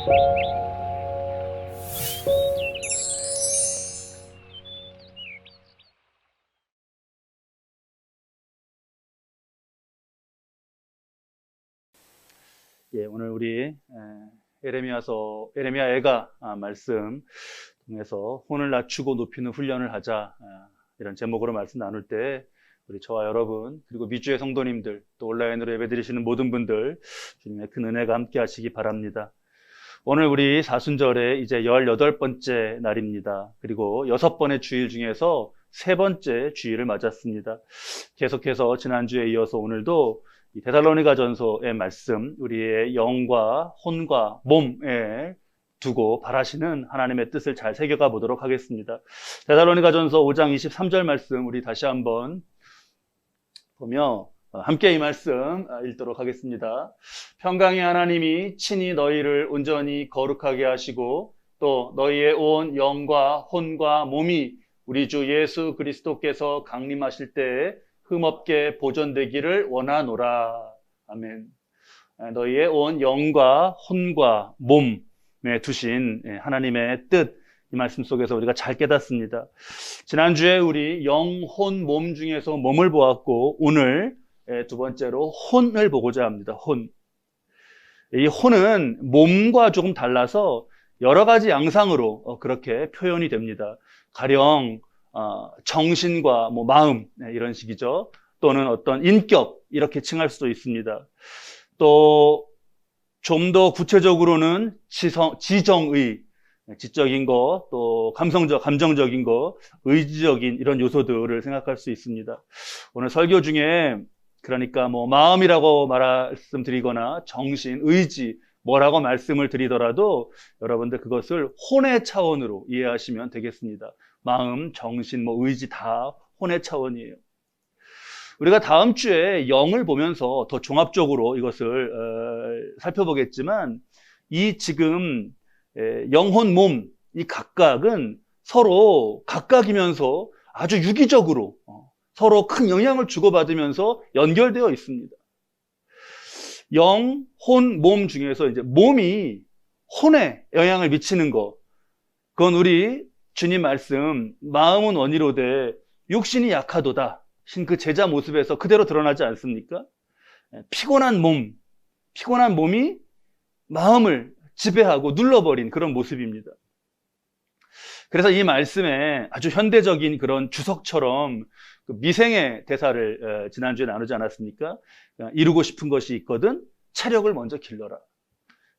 예, 오늘 우리 에레미야 애가 말씀 통해서 혼을 낮추고 높이는 훈련을 하자, 이런 제목으로 말씀 나눌 때 우리 저와 여러분 그리고 미주의 성도님들 또 온라인으로 예배드리시는 모든 분들 주님의 큰 은혜가 함께 하시기 바랍니다. 오늘 우리 사순절에 이제 18번째 날입니다. 그리고 6번의 주일 중에서 3번째 주일을 맞았습니다. 계속해서 지난주에 이어서 오늘도 이 데살로니가전서의 말씀, 우리의 영과 혼과 몸에 두고 바라시는 하나님의 뜻을 잘 새겨가 보도록 하겠습니다. 데살로니가전서 5장 23절 말씀 우리 다시 한번 보며 함께 이 말씀 읽도록 하겠습니다. 평강의 하나님이 친히 너희를 온전히 거룩하게 하시고 또 너희의 온 영과 혼과 몸이 우리 주 예수 그리스도께서 강림하실 때에 흠없게 보존되기를 원하노라. 아멘. 너희의 온 영과 혼과 몸에 두신 하나님의 뜻, 이 말씀 속에서 우리가 잘 깨닫습니다. 지난주에 우리 영, 혼, 몸 중에서 몸을 보았고 오늘 두 번째로 혼을 보고자 합니다. 혼. 이 혼은 몸과 조금 달라서 여러 가지 양상으로 그렇게 표현이 됩니다. 가령 정신과 마음, 이런 식이죠. 또는 어떤 인격, 이렇게 칭할 수도 있습니다. 또 좀 더 구체적으로는 지정의, 지적인 거, 또 감정적인 거, 의지적인 이런 요소들을 생각할 수 있습니다. 오늘 설교 중에 그러니까 마음이라고 말씀드리거나 정신, 의지, 뭐라고 말씀을 드리더라도 여러분들 그것을 혼의 차원으로 이해하시면 되겠습니다. 마음, 정신, 의지 다 혼의 차원이에요. 우리가 다음 주에 영을 보면서 더 종합적으로 이것을 살펴보겠지만 이 지금 영혼, 몸, 이 각각은 서로 각각이면서 아주 유기적으로 서로 큰 영향을 주고받으면서 연결되어 있습니다. 영, 혼, 몸 중에서 이제 몸이 혼에 영향을 미치는 것, 그건 우리 주님 말씀 마음은 원이로되 육신이 약하도다 신 그 제자 모습에서 그대로 드러나지 않습니까? 피곤한 몸이 마음을 지배하고 눌러버린 그런 모습입니다. 그래서 이 말씀에 아주 현대적인 그런 주석처럼 그 미생의 대사를 지난주에 나누지 않았습니까? 이루고 싶은 것이 있거든 체력을 먼저 길러라.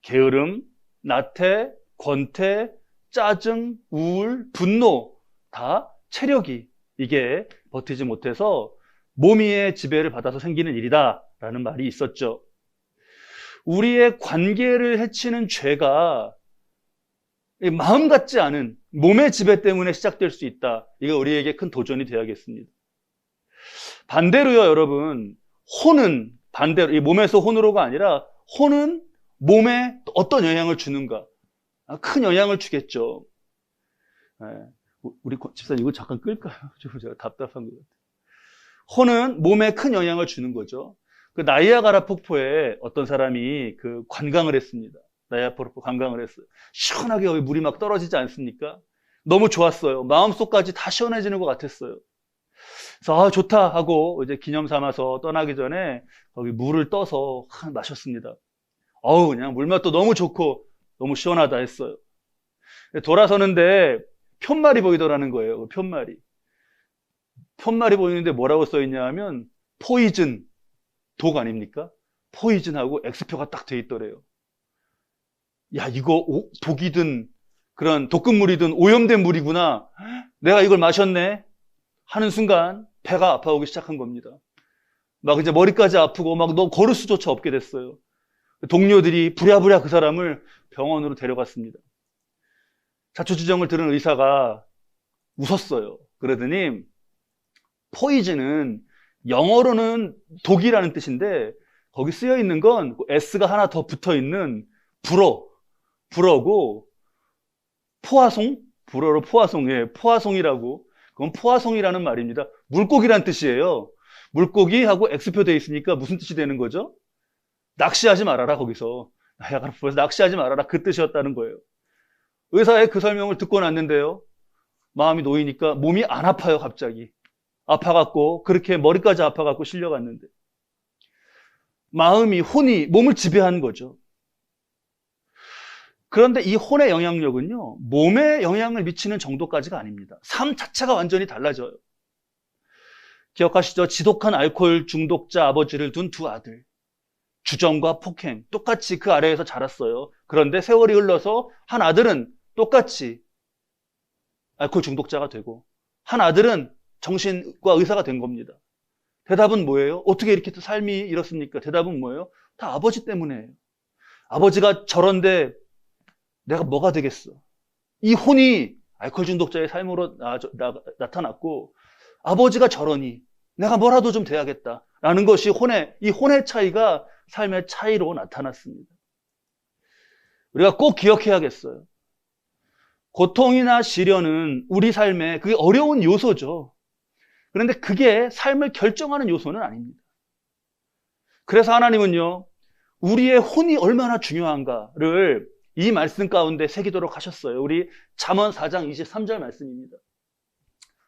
게으름, 나태, 권태, 짜증, 우울, 분노 다 체력이 이게 버티지 못해서 몸위의 지배를 받아서 생기는 일이다 라는 말이 있었죠. 우리의 관계를 해치는 죄가 마음 같지 않은 몸의 지배 때문에 시작될 수 있다. 이거 우리에게 큰 도전이 되어야겠습니다. 반대로요, 여러분. 혼은 반대로 이 몸에서 혼으로가 아니라 혼은 몸에 어떤 영향을 주는가? 큰 영향을 주겠죠. 우리 집사님 이거 잠깐 끌까요? 좀 제가 답답한 것 같아요. 혼은 몸에 큰 영향을 주는 거죠. 그 나이아가라 폭포에 어떤 사람이 그 관광을 했습니다. 나이아가라 폭포 관광을 했어요. 시원하게 여기 물이 막 떨어지지 않습니까? 너무 좋았어요. 마음속까지 다 시원해지는 것 같았어요. 그래서 좋다 하고 이제 기념 삼아서 떠나기 전에 거기 물을 떠서 마셨습니다. 그냥 물맛도 너무 좋고 너무 시원하다 했어요. 돌아서는데 편말이 보이더라는 거예요. 편말이 보이는데 뭐라고 써있냐 하면 포이즌, 독 아닙니까? 포이즌하고 X표가 딱 돼 있더래요. 야, 이거 독이든 그런 독극물이든 오염된 물이구나. 내가 이걸 마셨네 하는 순간 배가 아파오기 시작한 겁니다. 막 이제 머리까지 아프고 막 너 걸을 수조차 없게 됐어요. 동료들이 부랴부랴 그 사람을 병원으로 데려갔습니다. 자초지종을 들은 의사가 웃었어요. 그러더니 포이즌은 영어로는 독이라는 뜻인데 거기 쓰여 있는 건 S가 하나 더 붙어 있는 불어고 포화송? 불어로 포화송이라고. 그건 포화송이라는 말입니다. 물고기란 뜻이에요. 물고기하고 X표 되어 있으니까 무슨 뜻이 되는 거죠? 낚시하지 말아라, 거기서. 야가라포에서 낚시하지 말아라, 그 뜻이었다는 거예요. 의사의 그 설명을 듣고 났는데요, 마음이 놓이니까 몸이 안 아파요. 갑자기 아파갖고, 그렇게 머리까지 아파갖고 실려갔는데, 마음이, 혼이 몸을 지배한 거죠. 그런데 이 혼의 영향력은요, 몸에 영향을 미치는 정도까지가 아닙니다. 삶 자체가 완전히 달라져요. 기억하시죠? 지독한 알코올 중독자 아버지를 둔 두 아들, 주정과 폭행, 똑같이 그 아래에서 자랐어요. 그런데 세월이 흘러서 한 아들은 똑같이 알코올 중독자가 되고, 한 아들은 정신과 의사가 된 겁니다. 대답은 뭐예요? 어떻게 이렇게 또 삶이 이렇습니까? 대답은 뭐예요? 다 아버지 때문에요. 아버지가 저런데 내가 뭐가 되겠어? 이 혼이 알코올 중독자의 삶으로 나타났고, 아버지가 저러니 내가 뭐라도 좀 돼야겠다라는 것이 이 혼의 차이가 삶의 차이로 나타났습니다. 우리가 꼭 기억해야겠어요. 고통이나 시련은 우리 삶에 그게 어려운 요소죠. 그런데 그게 삶을 결정하는 요소는 아닙니다. 그래서 하나님은요, 우리의 혼이 얼마나 중요한가를 이 말씀 가운데 새기도록 하셨어요. 우리 잠언 4장 23절 말씀입니다.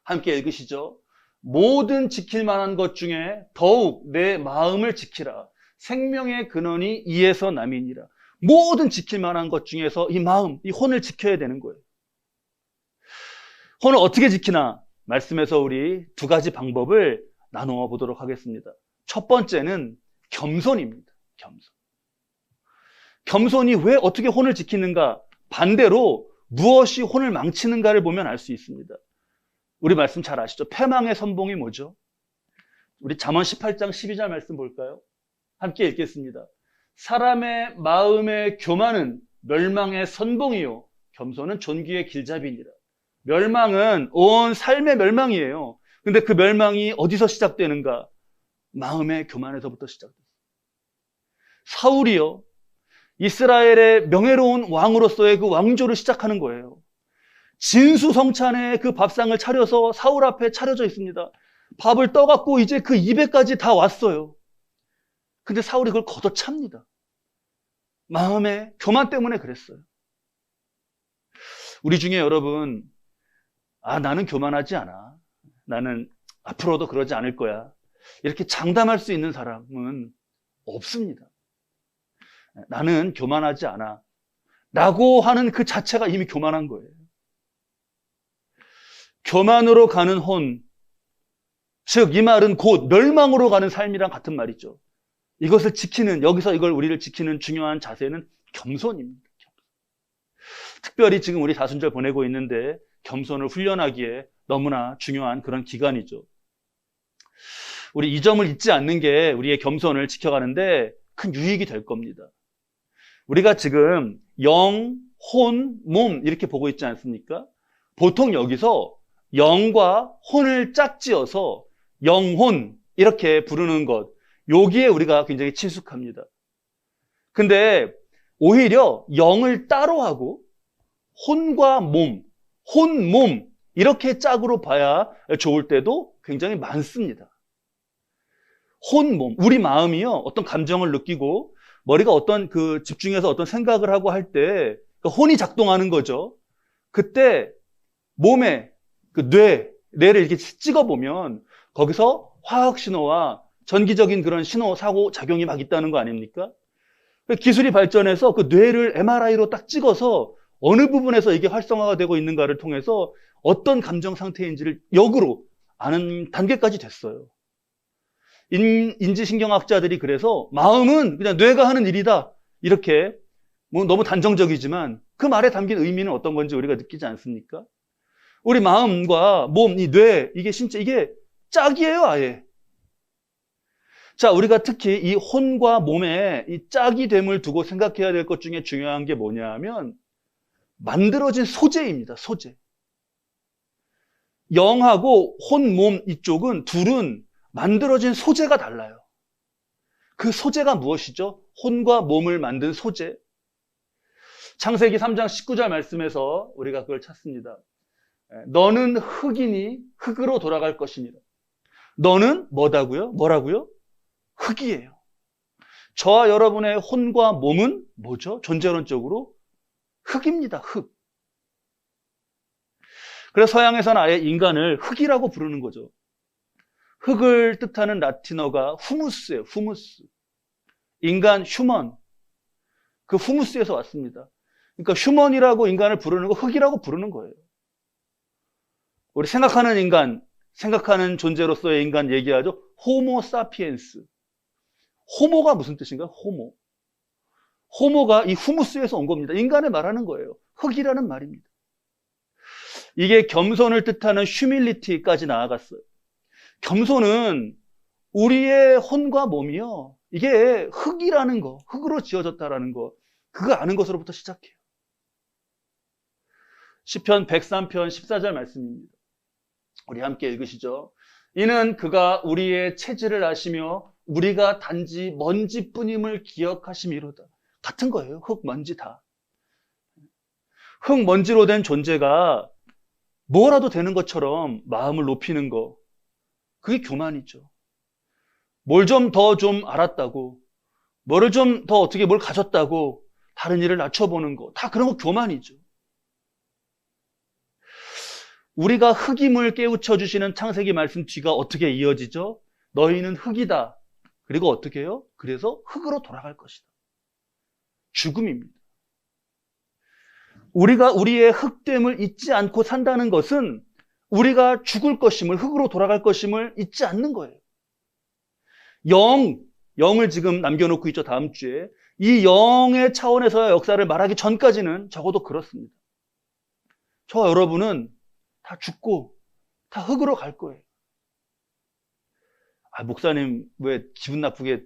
함께 읽으시죠. 모든 지킬 만한 것 중에 더욱 내 마음을 지키라. 생명의 근원이 이에서 남이니라. 모든 지킬 만한 것 중에서 이 마음, 이 혼을 지켜야 되는 거예요. 혼을 어떻게 지키나? 말씀에서 우리 두 가지 방법을 나누어 보도록 하겠습니다. 첫 번째는 겸손입니다. 겸손이 왜 어떻게 혼을 지키는가? 반대로 무엇이 혼을 망치는가를 보면 알 수 있습니다. 우리 말씀 잘 아시죠? 패망의 선봉이 뭐죠? 우리 잠언 18장 12절 말씀 볼까요? 함께 읽겠습니다. 사람의 마음의 교만은 멸망의 선봉이요 겸손은 존귀의 길잡이니라. 멸망은 온 삶의 멸망이에요. 근데 그 멸망이 어디서 시작되는가? 마음의 교만에서부터 시작돼요. 사울이요, 이스라엘의 명예로운 왕으로서의 그 왕조를 시작하는 거예요. 진수성찬에 그 밥상을 차려서 사울 앞에 차려져 있습니다. 밥을 떠갖고 이제 그 입에까지 다 왔어요. 근데 사울이 그걸 걷어찹니다. 마음의 교만 때문에 그랬어요. 우리 중에 여러분, 나는 교만하지 않아, 나는 앞으로도 그러지 않을 거야, 이렇게 장담할 수 있는 사람은 없습니다. 나는 교만하지 않아 라고 하는 그 자체가 이미 교만한 거예요. 교만으로 가는 혼, 즉 이 말은 곧 멸망으로 가는 삶이랑 같은 말이죠. 이것을 지키는, 여기서 이걸 우리를 지키는 중요한 자세는 겸손입니다. 특별히 지금 우리 사순절 보내고 있는데 겸손을 훈련하기에 너무나 중요한 그런 기간이죠. 우리 이 점을 잊지 않는 게 우리의 겸손을 지켜가는데 큰 유익이 될 겁니다. 우리가 지금 영, 혼, 몸 이렇게 보고 있지 않습니까? 보통 여기서 영과 혼을 짝지어서 영혼 이렇게 부르는 것, 여기에 우리가 굉장히 친숙합니다. 근데 오히려 영을 따로 하고 혼과 몸, 혼, 몸 이렇게 짝으로 봐야 좋을 때도 굉장히 많습니다. 혼, 몸, 우리 마음이요, 어떤 감정을 느끼고 머리가 어떤 집중해서 어떤 생각을 하고 할 때 혼이 작동하는 거죠. 그때 몸에 뇌를 이렇게 찍어보면 거기서 화학 신호와 전기적인 그런 신호 사고 작용이 막 있다는 거 아닙니까? 기술이 발전해서 그 뇌를 MRI로 딱 찍어서 어느 부분에서 이게 활성화가 되고 있는가를 통해서 어떤 감정 상태인지를 역으로 아는 단계까지 됐어요. 인지신경학자들이 그래서 마음은 그냥 뇌가 하는 일이다, 이렇게 너무 단정적이지만 그 말에 담긴 의미는 어떤 건지 우리가 느끼지 않습니까? 우리 마음과 몸, 이 뇌, 이게 진짜 이게 짝이에요, 아예. 자, 우리가 특히 이 혼과 몸의 이 짝이 됨을 두고 생각해야 될 것 중에 중요한 게 뭐냐 하면 만들어진 소재입니다. 소재. 영하고 혼, 몸 이쪽은 둘은 만들어진 소재가 달라요. 그 소재가 무엇이죠? 혼과 몸을 만든 소재. 창세기 3장 19절 말씀에서 우리가 그걸 찾습니다. 너는 흙이니 흙으로 돌아갈 것이니라. 너는 뭐라고요? 흙이에요. 저와 여러분의 혼과 몸은 뭐죠? 존재론적으로 흙입니다. 흙. 그래서 서양에서는 아예 인간을 흙이라고 부르는 거죠. 흙을 뜻하는 라틴어가 후무스예요. 후무스. 인간 휴먼. 그 후무스에서 왔습니다. 그러니까 휴먼이라고 인간을 부르는 거 흙이라고 부르는 거예요. 우리 생각하는 인간, 생각하는 존재로서의 인간 얘기하죠. 호모 사피엔스. 호모가 무슨 뜻인가요? 호모. 호모가 이 후무스에서 온 겁니다. 인간을 말하는 거예요. 흙이라는 말입니다. 이게 겸손을 뜻하는 휴밀리티까지 나아갔어요. 겸손은 우리의 혼과 몸이요. 이게 흙이라는 거, 흙으로 지어졌다라는 거, 그거 아는 것으로부터 시작해요. 시편 103편 14절 말씀입니다. 우리 함께 읽으시죠. 이는 그가 우리의 체질을 아시며 우리가 단지 먼지뿐임을 기억하심이로다. 같은 거예요. 흙, 먼지 다. 흙, 먼지로 된 존재가 뭐라도 되는 것처럼 마음을 높이는 거, 그게 교만이죠. 뭘 좀 더 좀 알았다고, 뭐를 좀 더 어떻게 뭘 가졌다고 다른 일을 낮춰보는 거, 다 그런 거 교만이죠. 우리가 흙임을 깨우쳐 주시는 창세기 말씀 뒤가 어떻게 이어지죠? 너희는 흙이다. 그리고 어떻게 해요? 그래서 흙으로 돌아갈 것이다. 죽음입니다. 우리가 우리의 흙됨을 잊지 않고 산다는 것은 우리가 죽을 것임을, 흙으로 돌아갈 것임을 잊지 않는 거예요. 영을 지금 남겨놓고 있죠. 다음 주에. 이 영의 차원에서의 역사를 말하기 전까지는 적어도 그렇습니다. 저와 여러분은 다 죽고 다 흙으로 갈 거예요. 목사님 왜 기분 나쁘게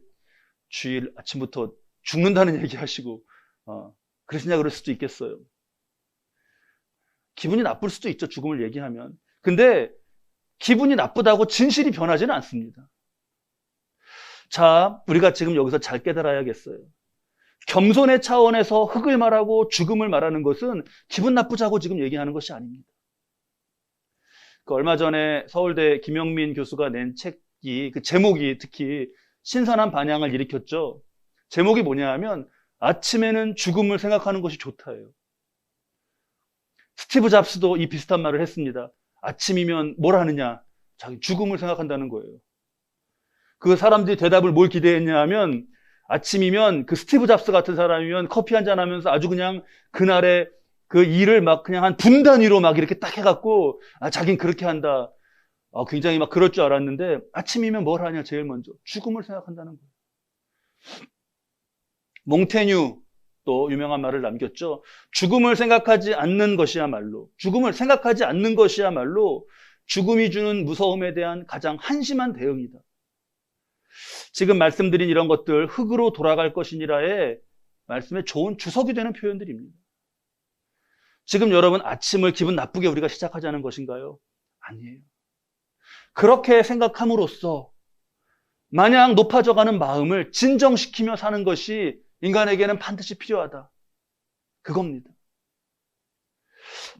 주일 아침부터 죽는다는 얘기 하시고 그러시냐 그럴 수도 있겠어요. 기분이 나쁠 수도 있죠. 죽음을 얘기하면. 근데 기분이 나쁘다고 진실이 변하지는 않습니다. 자, 우리가 지금 여기서 잘 깨달아야겠어요. 겸손의 차원에서 흙을 말하고 죽음을 말하는 것은 기분 나쁘자고 지금 얘기하는 것이 아닙니다. 얼마 전에 서울대 김영민 교수가 낸 책이, 그 제목이 특히 신선한 반향을 일으켰죠. 제목이 뭐냐 하면 아침에는 죽음을 생각하는 것이 좋다예요. 스티브 잡스도 이 비슷한 말을 했습니다. 아침이면 뭘 하느냐? 자기 죽음을 생각한다는 거예요. 그 사람들이 대답을 뭘 기대했냐 하면 아침이면 그 스티브 잡스 같은 사람이면 커피 한잔 하면서 아주 그냥 그날의 그 일을 막 그냥 한 분 단위로 막 이렇게 딱 해갖고 자긴 그렇게 한다. 굉장히 막 그럴 줄 알았는데 아침이면 뭘 하냐? 제일 먼저 죽음을 생각한다는 거예요. 몽테뉴 또 유명한 말을 남겼죠. 죽음을 생각하지 않는 것이야말로, 죽음을 생각하지 않는 것이야말로 죽음이 주는 무서움에 대한 가장 한심한 대응이다. 지금 말씀드린 이런 것들 흙으로 돌아갈 것이니라의 말씀에 좋은 주석이 되는 표현들입니다. 지금 여러분 아침을 기분 나쁘게 우리가 시작하자는 것인가요? 아니에요. 그렇게 생각함으로써 마냥 높아져가는 마음을 진정시키며 사는 것이 인간에게는 반드시 필요하다. 그겁니다.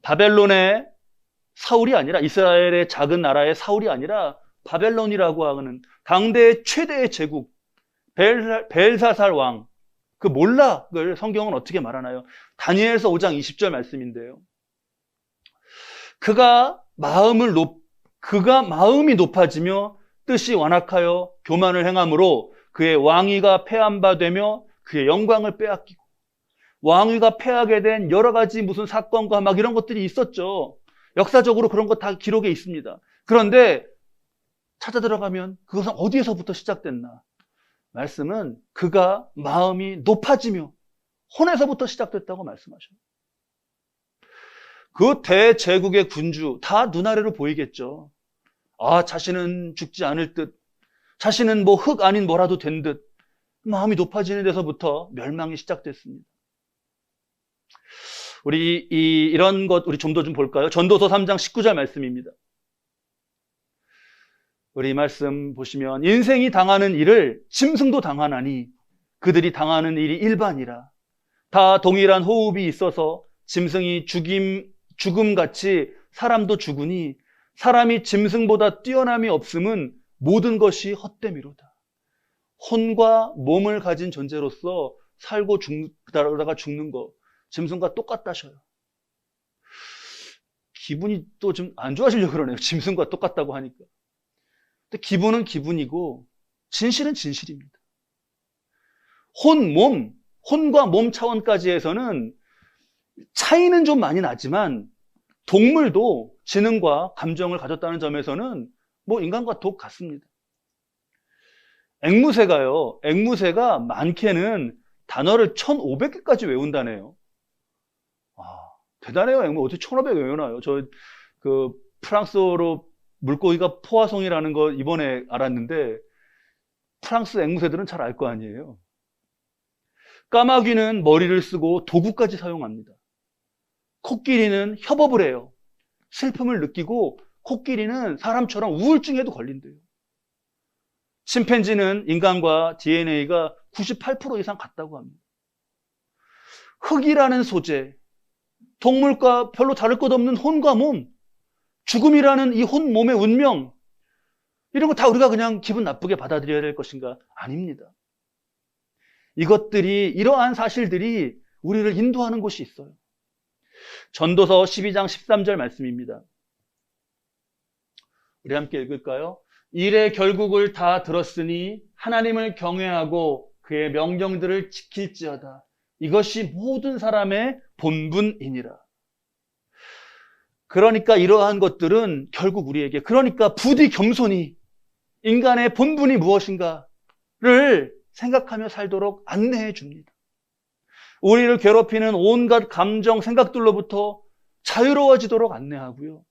바벨론의 사울이 아니라, 이스라엘의 작은 나라의 사울이 아니라 바벨론이라고 하는 당대의 최대의 제국 벨사살 왕, 그 몰락을 성경은 어떻게 말하나요? 다니엘서 5장 20절 말씀인데요. 그가 마음이 높아지며 뜻이 완악하여 교만을 행함으로 그의 왕위가 패한 바 되며 그의 영광을 빼앗기고, 왕위가 패하게 된 여러 가지 무슨 사건과 막 이런 것들이 있었죠. 역사적으로 그런 것 다 기록에 있습니다. 그런데 찾아 들어가면 그것은 어디에서부터 시작됐나? 말씀은 그가 마음이 높아지며 혼에서부터 시작됐다고 말씀하셔요. 그 대제국의 군주 다 눈아래로 보이겠죠. 자신은 죽지 않을 듯, 자신은 뭐 흙 아닌 뭐라도 된 듯, 마음이 높아지는 데서부터 멸망이 시작됐습니다. 우리 이런 것 우리 좀 더 좀 볼까요? 전도서 3장 19절 말씀입니다. 우리 이 말씀 보시면 인생이 당하는 일을 짐승도 당하나니 그들이 당하는 일이 일반이라. 다 동일한 호흡이 있어서 짐승이 죽음같이 사람도 죽으니 사람이 짐승보다 뛰어남이 없음은 모든 것이 헛됨이로다. 혼과 몸을 가진 존재로서 살고 그러다가 죽는 거 짐승과 똑같다셔요. 기분이 또 좀 안 좋아지려고 그러네요. 짐승과 똑같다고 하니까. 근데 기분은 기분이고 진실은 진실입니다. 혼과 몸 차원까지 해서는 차이는 좀 많이 나지만 동물도 지능과 감정을 가졌다는 점에서는 뭐 인간과 똑같습니다. 앵무새가 많게는 단어를 1500개까지 외운다네요. 대단해요. 어떻게 1500 외우나요? 프랑스어로 물고기가 포화송이라는 거 이번에 알았는데 프랑스 앵무새들은 잘 알 거 아니에요. 까마귀는 머리를 쓰고 도구까지 사용합니다. 코끼리는 협업을 해요. 슬픔을 느끼고 코끼리는 사람처럼 우울증에도 걸린대요. 침팬지는 인간과 DNA가 98% 이상 같다고 합니다. 흙이라는 소재, 동물과 별로 다를 것 없는 혼과 몸, 죽음이라는 이 혼몸의 운명, 이런 거 다 우리가 그냥 기분 나쁘게 받아들여야 될 것인가? 아닙니다. 이러한 사실들이 우리를 인도하는 곳이 있어요. 전도서 12장 13절 말씀입니다. 우리 함께 읽을까요? 일의 결국을 다 들었으니 하나님을 경외하고 그의 명령들을 지킬지어다. 이것이 모든 사람의 본분이니라. 그러니까 이러한 것들은 결국 우리에게, 그러니까 부디 겸손히 인간의 본분이 무엇인가를 생각하며 살도록 안내해 줍니다. 우리를 괴롭히는 온갖 감정, 생각들로부터 자유로워지도록 안내하고요.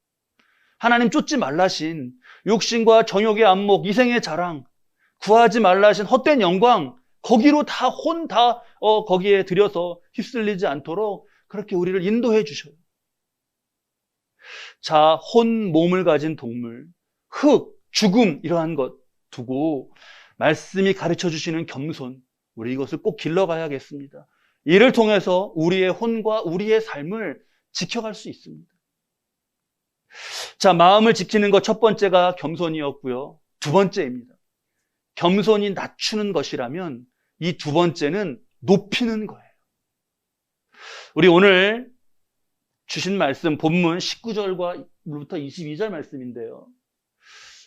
하나님 쫓지 말라신 욕심과 정욕의 안목, 이생의 자랑, 구하지 말라신 헛된 영광, 거기로 거기에 들여서 휩쓸리지 않도록 그렇게 우리를 인도해 주셔요. 자, 혼 몸을 가진 동물, 흙, 죽음 이러한 것 두고 말씀이 가르쳐 주시는 겸손, 우리 이것을 꼭 길러가야겠습니다. 이를 통해서 우리의 혼과 우리의 삶을 지켜갈 수 있습니다. 자, 마음을 지키는 것 첫 번째가 겸손이었고요. 두 번째입니다. 겸손이 낮추는 것이라면 이 두 번째는 높이는 거예요. 우리 오늘 주신 말씀 본문 19절부터 22절 말씀인데요.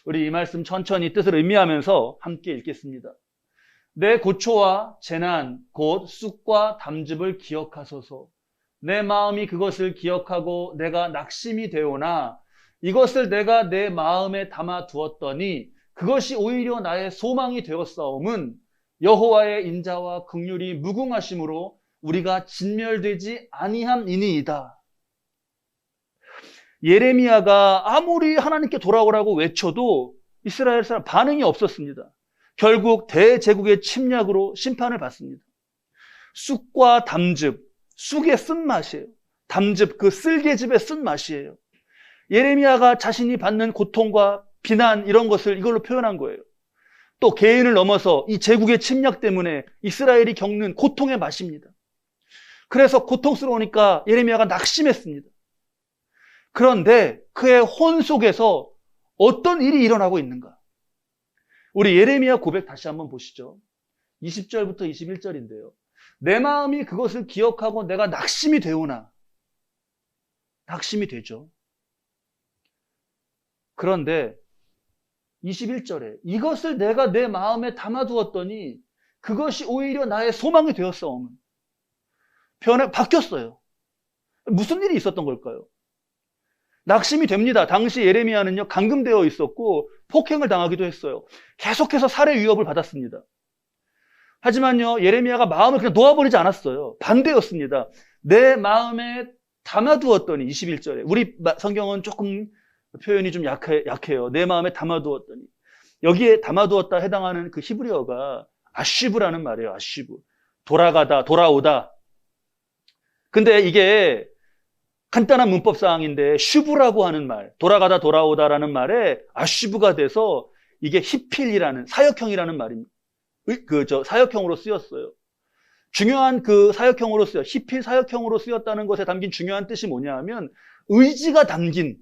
우리 이 말씀 천천히 뜻을 의미하면서 함께 읽겠습니다. 내 고초와 재난 곧 쑥과 담즙을 기억하소서. 내 마음이 그것을 기억하고 내가 낙심이 되오나 이것을 내가 내 마음에 담아 두었더니 그것이 오히려 나의 소망이 되었사옴은 여호와의 인자와 긍휼이 무궁하심으로 우리가 진멸되지 아니함이니이다. 예레미야가 아무리 하나님께 돌아오라고 외쳐도 이스라엘 사람 반응이 없었습니다. 결국 대제국의 침략으로 심판을 받습니다. 쑥과 담즙, 쑥의 쓴맛이에요. 담즙, 그 쓸개즙의 쓴맛이에요. 예레미야가 자신이 받는 고통과 비난 이런 것을 이걸로 표현한 거예요. 또 개인을 넘어서 이 제국의 침략 때문에 이스라엘이 겪는 고통의 맛입니다. 그래서 고통스러우니까 예레미야가 낙심했습니다. 그런데 그의 혼 속에서 어떤 일이 일어나고 있는가? 우리 예레미야 고백 다시 한번 보시죠. 20절부터 21절인데요. 내 마음이 그것을 기억하고 내가 낙심이 되오나. 낙심이 되죠. 그런데 21절에 이것을 내가 내 마음에 담아두었더니 그것이 오히려 나의 소망이 되었사오면. 바뀌었어요. 무슨 일이 있었던 걸까요? 낙심이 됩니다. 당시 예레미야는요, 감금되어 있었고 폭행을 당하기도 했어요. 계속해서 살해 위협을 받았습니다. 하지만요, 예레미야가 마음을 그냥 놓아버리지 않았어요. 반대였습니다. 내 마음에 담아두었더니 21절에 우리 성경은 조금 표현이 좀 약해요. 내 마음에 담아두었더니. 여기에 담아두었다 해당하는 그 히브리어가 아쉬브라는 말이에요. 아쉬브. 돌아가다, 돌아오다. 근데 이게 간단한 문법사항인데 슈브라고 하는 말, 돌아가다 돌아오다라는 말에 아쉬브가 돼서 이게 히필이라는 사역형이라는 말입니다. 사역형으로 쓰였어요. 중요한 그 사역형으로 히필 사역형으로 쓰였다는 것에 담긴 중요한 뜻이 뭐냐 하면 의지가 담긴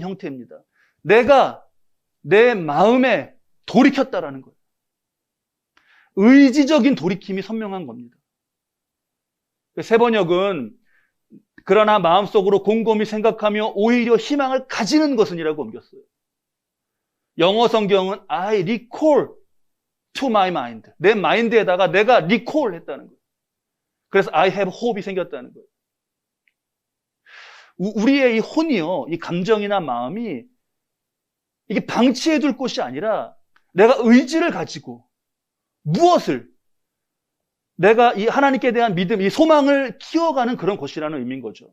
형태입니다. 내가 내 마음에 돌이켰다라는 거예요. 의지적인 돌이킴이 선명한 겁니다. 새 번역은 그러나 마음속으로 곰곰이 생각하며 오히려 희망을 가지는 것은이라고 옮겼어요. 영어 성경은 I recall to my mind. 내 마인드에다가 내가 recall 했다는 거예요. 그래서 I have hope이 생겼다는 거예요. 우리의 이 혼이요, 이 감정이나 마음이 이게 방치해둘 곳이 아니라 내가 의지를 가지고 무엇을 내가 이 하나님께 대한 믿음, 이 소망을 키워가는 그런 곳이라는 의미인 거죠.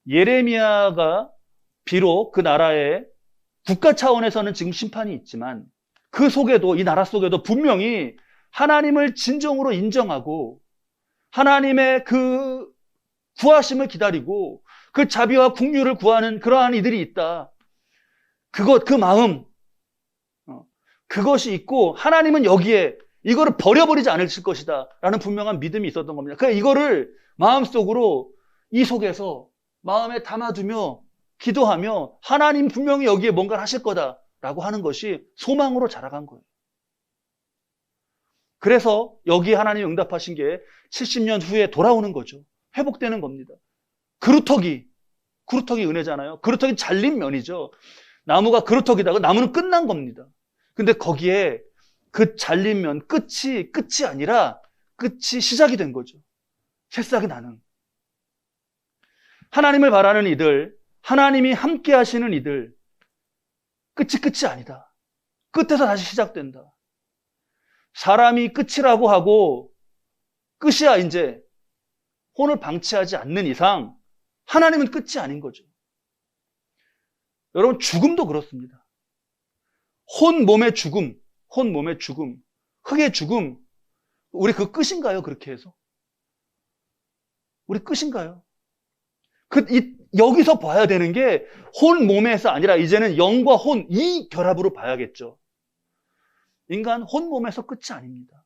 예레미야가 비록 그 나라에 국가 차원에서는 지금 심판이 있지만 그 속에도, 이 나라 속에도 분명히 하나님을 진정으로 인정하고 하나님의 그 구하심을 기다리고 그 자비와 긍휼을 구하는 그러한 이들이 있다. 그 마음, 그것이 있고 하나님은 여기에 이거를 버려버리지 않으실 것이다 라는 분명한 믿음이 있었던 겁니다. 그러니까 이거를 마음속으로 이 속에서 마음에 담아두며 기도하며 하나님 분명히 여기에 뭔가를 하실 거다라고 하는 것이 소망으로 자라간 거예요. 그래서 여기에 하나님이 응답하신 게 70년 후에 돌아오는 거죠. 회복되는 겁니다. 그루터기 은혜잖아요. 그루터기 잘린 면이죠. 나무가 그루터기다. 나무는 끝난 겁니다. 근데 거기에 그 잘린 면 끝이 아니라 끝이 시작이 된 거죠. 새싹이 나는. 하나님을 바라는 이들, 하나님이 함께 하시는 이들, 끝이 아니다. 끝에서 다시 시작된다. 사람이 끝이라고 하고 끝이야 이제 혼을 방치하지 않는 이상 하나님은 끝이 아닌 거죠. 여러분, 죽음도 그렇습니다. 혼 몸의 죽음, 흙의 죽음, 우리 그 끝인가요? 그렇게 해서? 우리 끝인가요? 여기서 봐야 되는 게 혼 몸에서 아니라 이제는 영과 혼, 이 결합으로 봐야겠죠. 인간 혼 몸에서 끝이 아닙니다.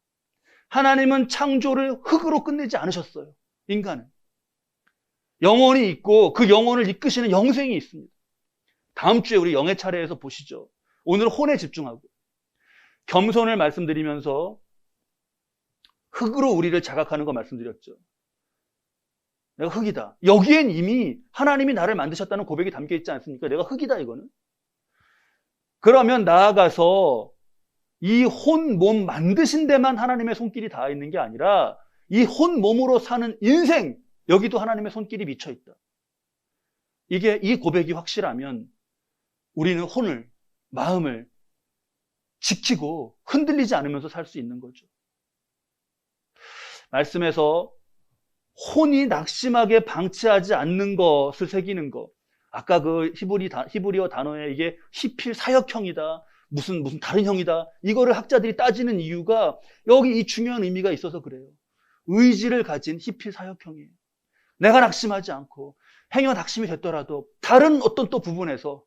하나님은 창조를 흙으로 끝내지 않으셨어요. 인간은. 영혼이 있고 그 영혼을 이끄시는 영생이 있습니다. 다음 주에 우리 영의 차례에서 보시죠. 오늘 혼에 집중하고 겸손을 말씀드리면서 흙으로 우리를 자각하는 거 말씀드렸죠. 내가 흙이다. 여기엔 이미 하나님이 나를 만드셨다는 고백이 담겨 있지 않습니까? 내가 흙이다 이거는. 그러면 나아가서 이 혼 몸 만드신 데만 하나님의 손길이 닿아 있는 게 아니라 이 혼 몸으로 사는 인생, 여기도 하나님의 손길이 미쳐 있다. 이 고백이 확실하면 우리는 혼을, 마음을 지키고 흔들리지 않으면서 살 수 있는 거죠. 말씀에서 혼이 낙심하게 방치하지 않는 것을 새기는 것. 아까 그 히브리어 단어에 이게 히필 사역형이다. 무슨 다른 형이다. 이거를 학자들이 따지는 이유가 여기 이 중요한 의미가 있어서 그래요. 의지를 가진 히필 사역형이에요. 내가 낙심하지 않고 행여 낙심이 됐더라도 다른 어떤 또 부분에서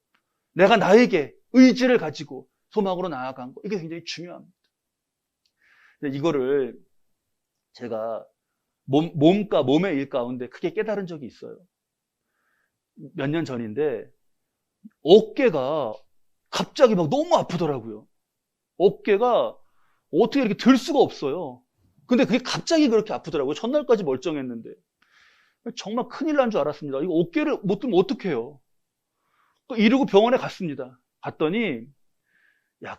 내가 나에게 의지를 가지고 소망으로 나아간 거. 이게 굉장히 중요합니다. 이거를 제가 몸의 일 가운데 크게 깨달은 적이 있어요. 몇 년 전인데 어깨가 갑자기 막 너무 아프더라고요. 어깨가 어떻게 이렇게 들 수가 없어요. 근데 그게 갑자기 그렇게 아프더라고요. 전날까지 멀쩡했는데. 정말 큰일 난 줄 알았습니다. 이거 어깨를 못 들면 어떡해요. 이러고 병원에 갔습니다. 갔더니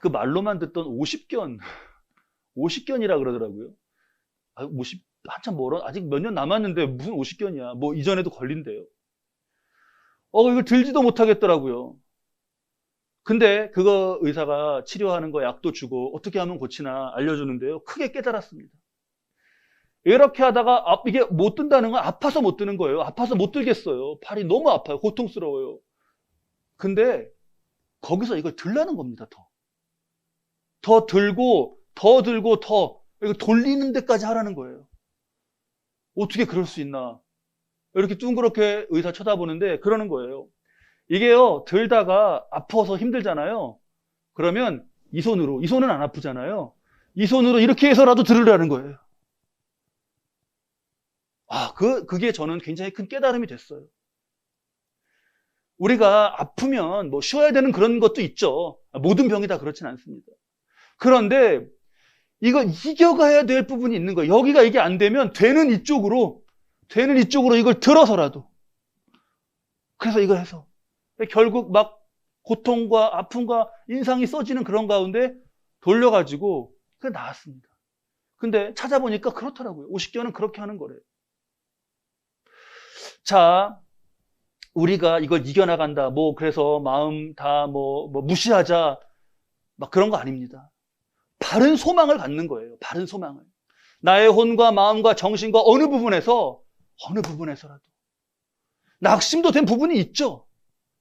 그 말로만 듣던 50견이라 그러더라고요. 50 한참 멀어. 아직 몇 년 남았는데 무슨 50견이야. 뭐 이전에도 걸린대요. 이걸 들지도 못하겠더라고요. 근데 그거 의사가 치료하는 거 약도 주고 어떻게 하면 고치나 알려주는데요. 크게 깨달았습니다. 이렇게 하다가 이게 못 든다는 건 아파서 못 드는 거예요. 아파서 못 들겠어요. 팔이 너무 아파요. 고통스러워요. 근데 거기서 이걸 들라는 겁니다. 더 들고 이거 돌리는 데까지 하라는 거예요. 어떻게 그럴 수 있나. 이렇게 둥그렇게 의사 쳐다보는데 그러는 거예요. 이게요, 들다가 아파서 힘들잖아요. 그러면 이 손은 안 아프잖아요. 이 손으로 이렇게 해서라도 들으라는 거예요. 그게 저는 굉장히 큰 깨달음이 됐어요. 우리가 아프면 뭐 쉬어야 되는 그런 것도 있죠. 모든 병이 다 그렇진 않습니다. 그런데 이거 이겨가야 될 부분이 있는 거예요. 여기가 이게 안 되면 되는 이쪽으로 이걸 들어서라도. 그래서 이걸 해서. 결국 막 고통과 아픔과 인상이 써지는 그런 가운데 돌려가지고 그게 나았습니다. 근데 찾아보니까 그렇더라고요. 50견은 그렇게 하는 거래요. 자, 우리가 이걸 이겨나간다. 그래서 마음 다 무시하자. 막 그런 거 아닙니다. 바른 소망을 갖는 거예요. 바른 소망을. 나의 혼과 마음과 정신과 어느 부분에서라도. 낙심도 된 부분이 있죠.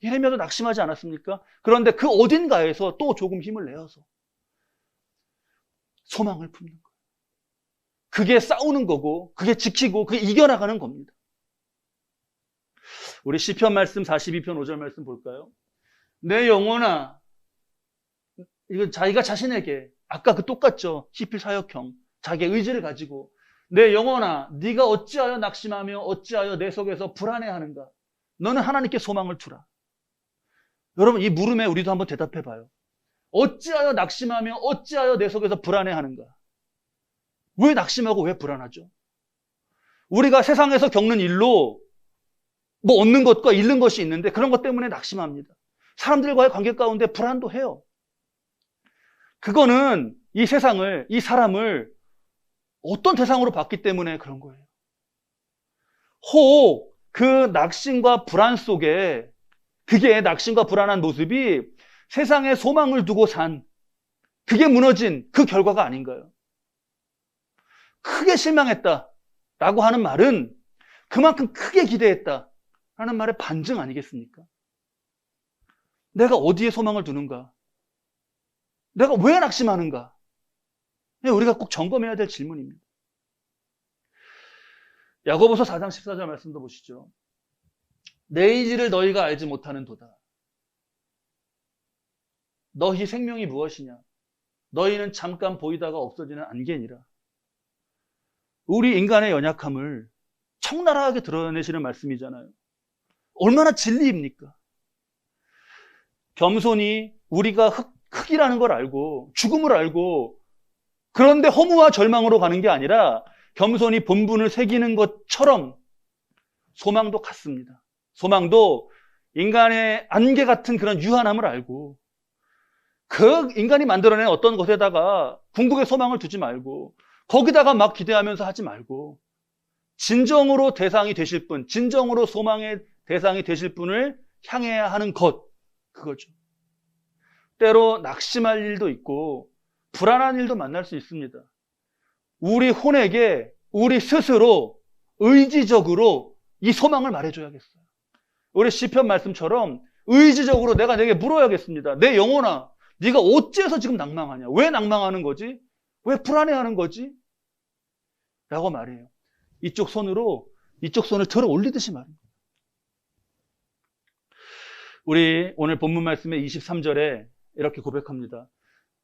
예레미야도 낙심하지 않았습니까? 그런데 그 어딘가에서 또 조금 힘을 내어서 소망을 품는 거예요. 그게 싸우는 거고, 그게 지키고, 그게 이겨나가는 겁니다. 우리 시편 말씀 42편 5절 말씀 볼까요? 내 영혼아, 이거 자기가 자신에게 아까 그 똑같죠. 히필 사역형, 자기의 의지를 가지고 내 영혼아, 네가 어찌하여 낙심하며 어찌하여 내 속에서 불안해하는가? 너는 하나님께 소망을 두라. 여러분, 이 물음에 우리도 한번 대답해 봐요. 어찌하여 낙심하며 어찌하여 내 속에서 불안해하는가? 왜 낙심하고 왜 불안하죠? 우리가 세상에서 겪는 일로 얻는 것과 잃는 것이 있는데 그런 것 때문에 낙심합니다. 사람들과의 관계 가운데 불안도 해요. 그거는 이 세상을, 이 사람을 어떤 대상으로 봤기 때문에 그런 거예요. 혹 그 낙심과 불안 속에, 그게 낙심과 불안한 모습이 세상에 소망을 두고 산, 그게 무너진 그 결과가 아닌가요? 크게 실망했다라고 하는 말은 그만큼 크게 기대했다 라는 말의 반증 아니겠습니까? 내가 어디에 소망을 두는가? 내가 왜 낙심하는가? 우리가 꼭 점검해야 될 질문입니다. 야고보서 4장 14절 말씀도 보시죠. 내일을 너희가 알지 못하는 도다. 너희 생명이 무엇이냐? 너희는 잠깐 보이다가 없어지는 안개니라. 우리 인간의 연약함을 적나라하게 드러내시는 말씀이잖아요. 얼마나 진리입니까? 겸손히 우리가 흙이라는 걸 알고 죽음을 알고 그런데 허무와 절망으로 가는 게 아니라 겸손히 본분을 새기는 것처럼 소망도 같습니다. 소망도 인간의 안개 같은 그런 유한함을 알고 그 인간이 만들어낸 어떤 것에다가 궁극의 소망을 두지 말고 거기다가 막 기대하면서 하지 말고 진정으로 대상이 되실 분, 진정으로 소망의 대상이 되실 분을 향해야 하는 것, 그거죠. 때로 낙심할 일도 있고 불안한 일도 만날 수 있습니다. 우리 혼에게 우리 스스로 의지적으로 이 소망을 말해줘야겠어요. 우리 시편 말씀처럼 의지적으로 내가 내게 물어야겠습니다. 내 영혼아, 네가 어째서 지금 낭망하냐? 왜 낭망하는 거지? 왜 불안해하는 거지? 라고 말해요. 이쪽 손을 들어 올리듯이 말합니다. 우리 오늘 본문 말씀의 23절에 이렇게 고백합니다.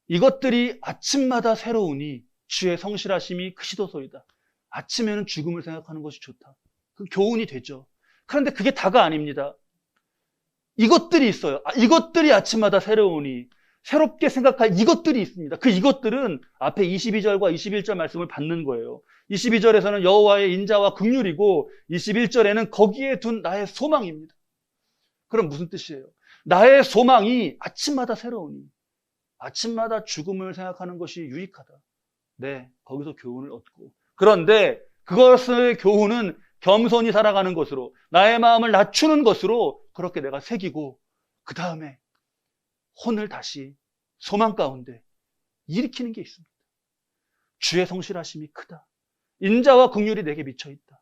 이것들이 아침마다 새로우니 주의 성실하심이 크시도소이다. 아침에는 죽음을 생각하는 것이 좋다. 그 교훈이 되죠. 그런데 그게 다가 아닙니다. 이것들이 있어요. 이것들이 아침마다 새로우니 새롭게 생각할 이것들이 있습니다. 그 이것들은 앞에 22절과 21절 말씀을 받는 거예요. 22절에서는 여호와의 인자와 긍휼이고 21절에는 거기에 둔 나의 소망입니다. 그럼 무슨 뜻이에요? 나의 소망이 아침마다 새로우니 아침마다 죽음을 생각하는 것이 유익하다. 네, 거기서 교훈을 얻고. 그런데 그것의 교훈은 겸손히 살아가는 것으로 나의 마음을 낮추는 것으로 그렇게 내가 새기고 그 다음에 혼을 다시 소망 가운데 일으키는 게 있습니다. 주의 성실하심이 크다. 인자와 긍휼이 내게 미쳐있다.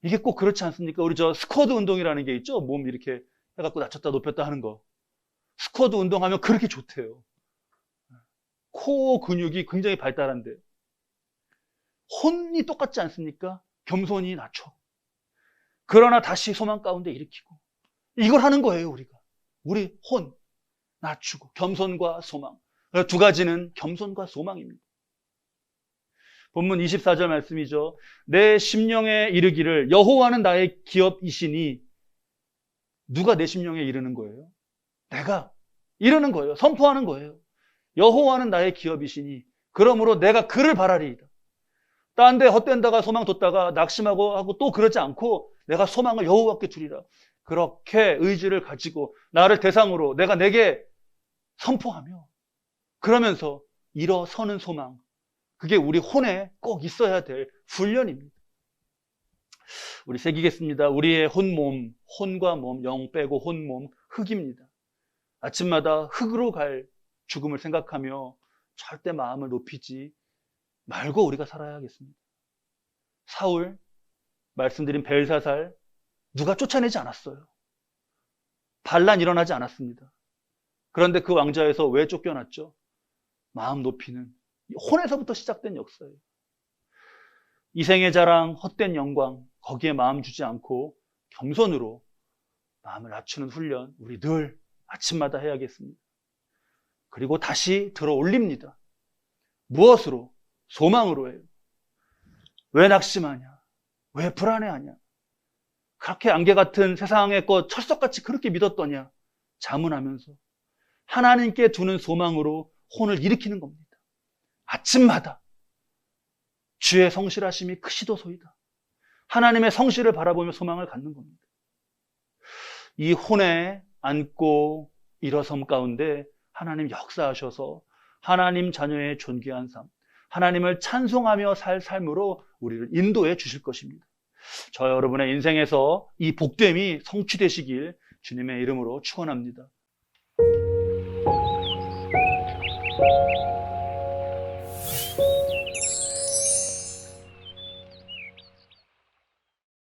이게 꼭 그렇지 않습니까? 우리 스쿼드 운동이라는 게 있죠? 몸 이렇게 해갖고 낮췄다 높였다 하는 거. 스쿼드 운동하면 그렇게 좋대요. 코어 근육이 굉장히 발달한데. 혼이 똑같지 않습니까? 겸손히 낮춰. 그러나 다시 소망 가운데 일으키고. 이걸 하는 거예요, 우리가. 우리 혼, 낮추고. 겸손과 소망. 두 가지는 겸손과 소망입니다. 본문 24절 말씀이죠. 내 심령에 이르기를 여호와는 나의 기업이시니. 누가 내 심령에 이르는 거예요? 내가 이르는 거예요. 선포하는 거예요. 여호와는 나의 기업이시니 그러므로 내가 그를 바라리이다. 딴 데 헛된다가 소망 뒀다가 낙심하고 하고 또 그러지 않고 내가 소망을 여호와께 두리라. 그렇게 의지를 가지고 나를 대상으로 내가 내게 선포하며 그러면서 일어서는 소망, 그게 우리 혼에 꼭 있어야 될 훈련입니다. 우리 새기겠습니다. 우리의 혼몸, 혼과 몸, 영 빼고 혼몸, 흙입니다. 아침마다 흙으로 갈 죽음을 생각하며 절대 마음을 높이지 말고 우리가 살아야 하겠습니다. 사울, 말씀드린 벨사살, 누가 쫓아내지 않았어요. 반란 일어나지 않았습니다. 그런데 그 왕좌에서 왜 쫓겨났죠? 마음 높이는 혼에서부터 시작된 역사예요. 이생의 자랑, 헛된 영광, 거기에 마음 주지 않고 겸손으로 마음을 낮추는 훈련, 우리 늘 아침마다 해야겠습니다. 그리고 다시 들어 올립니다. 무엇으로? 소망으로 해요. 왜 낙심하냐? 왜 불안해하냐? 그렇게 안개 같은 세상의 것 철석같이 그렇게 믿었더냐? 자문하면서 하나님께 두는 소망으로 혼을 일으키는 겁니다. 아침마다 주의 성실하심이 크시도소이다. 하나님의 성실을 바라보며 소망을 갖는 겁니다. 이 혼에 안고 일어섬 가운데 하나님 역사하셔서 하나님 자녀의 존귀한 삶, 하나님을 찬송하며 살 삶으로 우리를 인도해 주실 것입니다. 저 여러분의 인생에서 이 복됨이 성취되시길 주님의 이름으로 축원합니다.